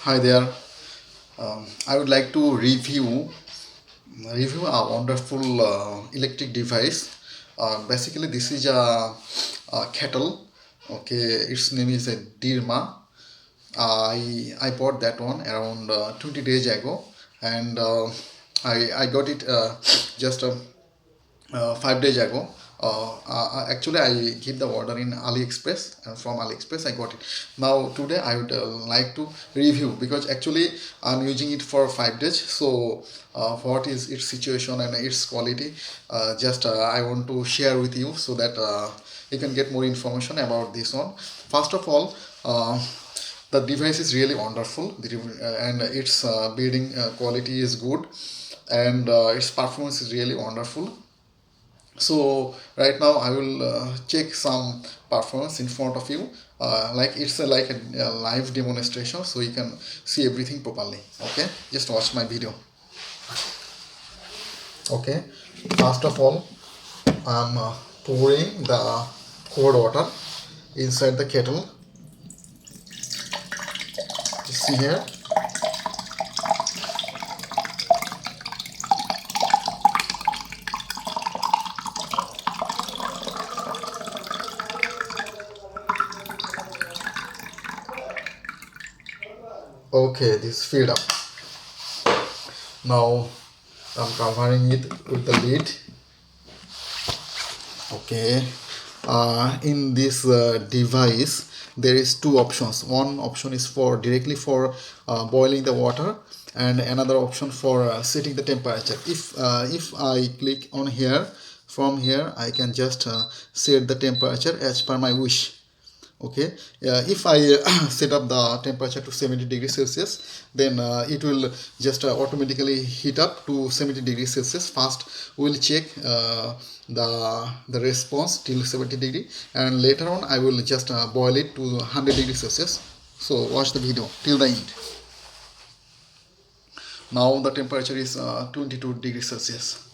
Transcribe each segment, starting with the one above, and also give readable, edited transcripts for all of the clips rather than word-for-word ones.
Hi there. I would like to review a wonderful electric device. Basically, this is a kettle. Okay, its name is a Deerma. I bought that one around 20 days ago, and I got it just 5 days ago. Actually, I give the order in Aliexpress, and from Aliexpress I got it. Now today I would like to review because actually I'm using it for 5 days. So what is its situation and its quality? Just I want to share with you so that you can get more information about this one. First of all. The device is really wonderful, and its building quality is good, and its performance is really wonderful. So right now I will check some performance in front of you, like it's a live demonstration, so you can see everything properly. Okay, just watch my video. Okay, first of all I'm pouring the cold water inside the kettle. You see here. Okay, this filled up. Now I'm covering it with the lid. Okay, in this device there is two options. One option is for directly for boiling the water, and another option for setting the temperature. If I click on here, from here I can just set the temperature as per my wish. Okay, if I set up the temperature to 70 degrees Celsius, then it will just automatically heat up to 70 degrees Celsius. First we'll check the response till 70 degree, and later on I will just boil it to 100 degrees Celsius. So watch the video till the end. Now the temperature is 22 degrees Celsius.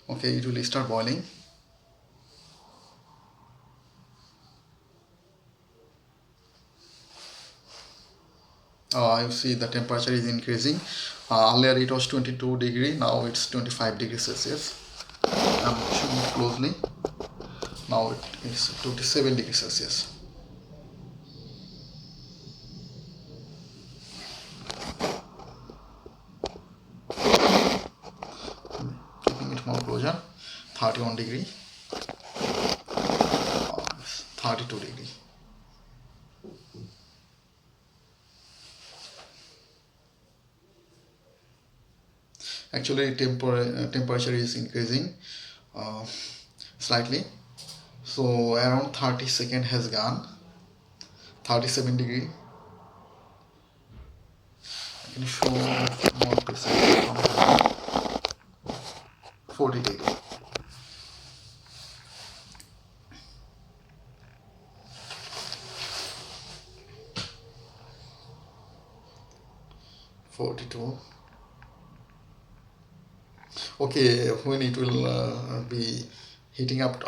Okay, it will start boiling. You see the temperature is increasing. Earlier it was 22 degree, now it's 25 degrees Celsius. I'm checking it closely. Now it is 27 degrees Celsius. Keeping it more closer, 31 degree, 32 degree. Actually temperature is increasing slightly. So around 30 second has gone. 37 degree. I can show more precisely from 40 degree. $42. Okay, when it will be heating up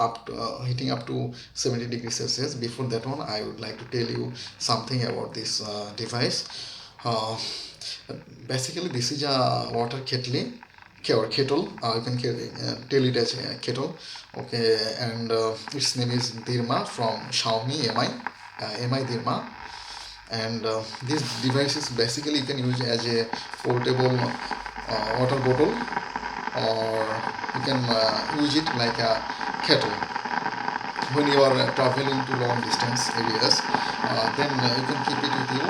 to 70 degrees Celsius. Before that one, I would like to tell you something about this device. uh, Basically this is a water kettle, or kettle. You can tell it as a kettle. Okay, and its name is Deerma from Xiaomi Mi Deerma. And this device is basically you can use as a portable water bottle, or you can use it like a kettle when you are traveling to long distance areas. Then you can keep it with you.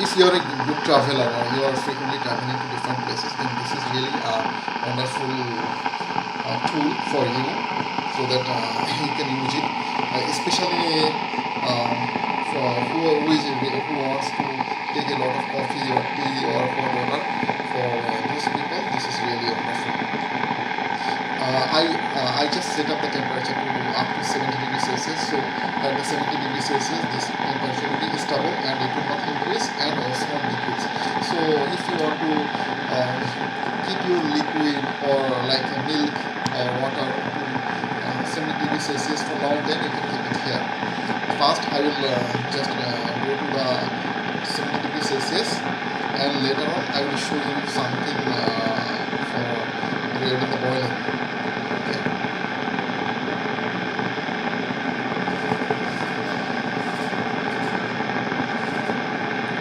If you are a good traveler or you are frequently traveling to different places, then this is really a wonderful tool for you, so that you can use it, especially um, for who wants to take a lot of coffee or tea or hot water. For those people, this is really wonderful. I just set up the temperature to up to 70 degrees Celsius. So at the 70 degrees Celsius, this temperature will be stable and it will not increase and also not decrease. So if you want to keep your liquid or like milk or water to 70 degrees Celsius for long, then you can keep it here. First, I will just go to the 70 degrees Celsius, and later on I will show you something for regarding the boiling. Okay.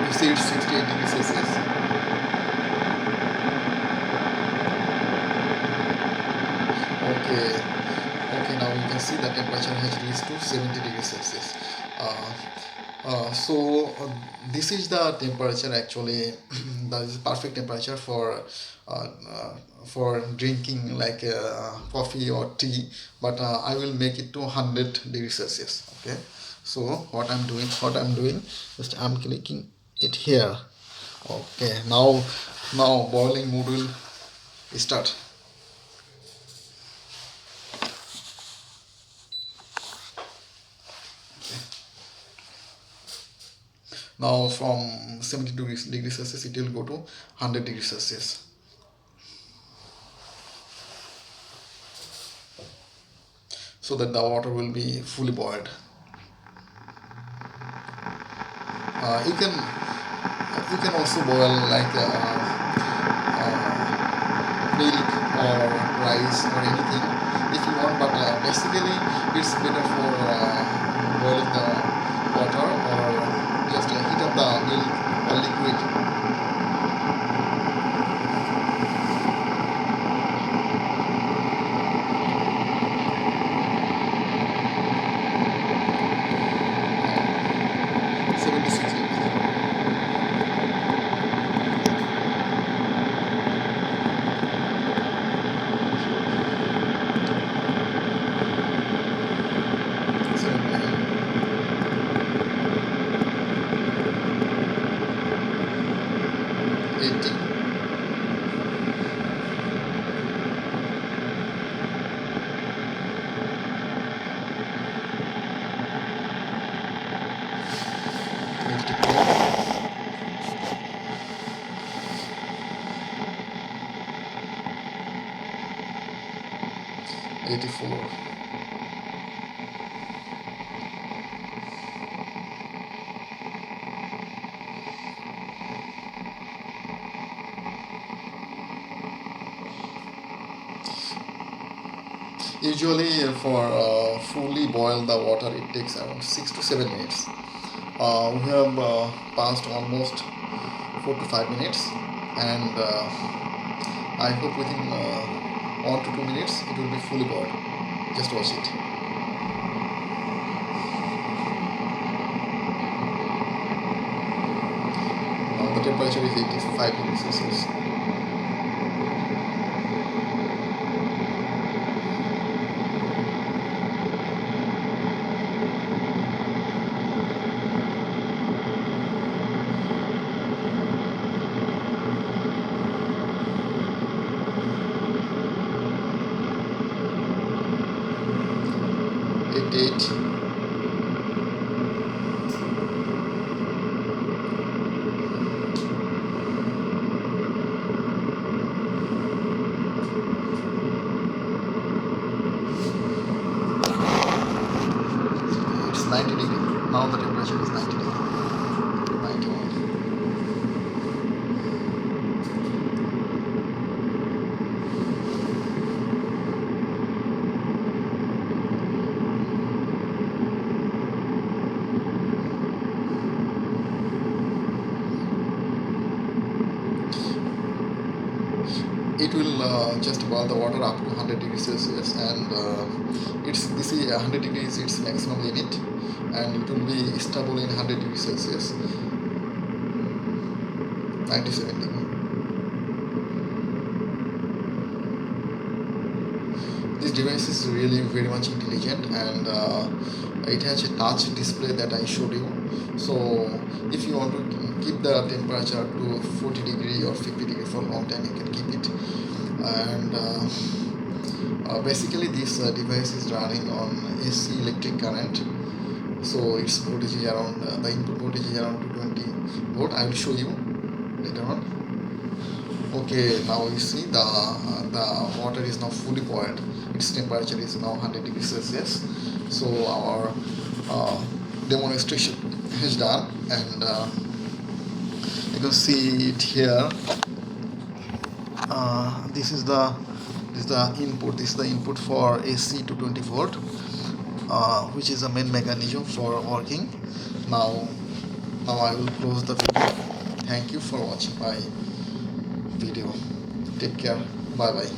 You see it's 68 degrees Celsius. Okay, now you can see the temperature has reached to 70 degrees Celsius. This is the temperature actually. That is perfect temperature for drinking like coffee or tea, but I will make it to 100 degrees Celsius. Okay, so what I'm doing, just I'm clicking it here. Okay, now boiling mode will start. Now from 70 degrees Celsius it will go to 100 degrees Celsius. So that the water will be fully boiled. You can also boil like milk or rice or anything if you want, but basically it's better for boiling the water or just heat up the milk or liquid. Usually for fully boil the water it takes around 6 to 7 minutes. We have passed almost 4 to 5 minutes, and I hope within 1 to 2 minutes it will be fully boiled. Just watch it. Now the temperature is 85 degrees Celsius. It's 90 degrees. Now the temperature is 90 degrees. 91. It will just boil the water up to 100 degrees Celsius, and this is 100 degrees its maximum limit, and it will be stable in 100 degrees Celsius. 97 degrees. This device is really very much intelligent, and it has a touch display that I showed you. So if you want to keep the temperature to 40 degree or 50 degree for a long time, you can keep it. And Basically this device is running on AC electric current, so its voltage is around the input voltage is around 220 volt. I will show you later on. Okay, now you see the water is now fully boiled. Its temperature is now 100 degrees Celsius. So our demonstration is done, and you can see it here. This is the input. This is the input for AC to 20 volt, which is the main mechanism for working. Now I will close the video. Thank you for watching my video. Take care. Bye bye.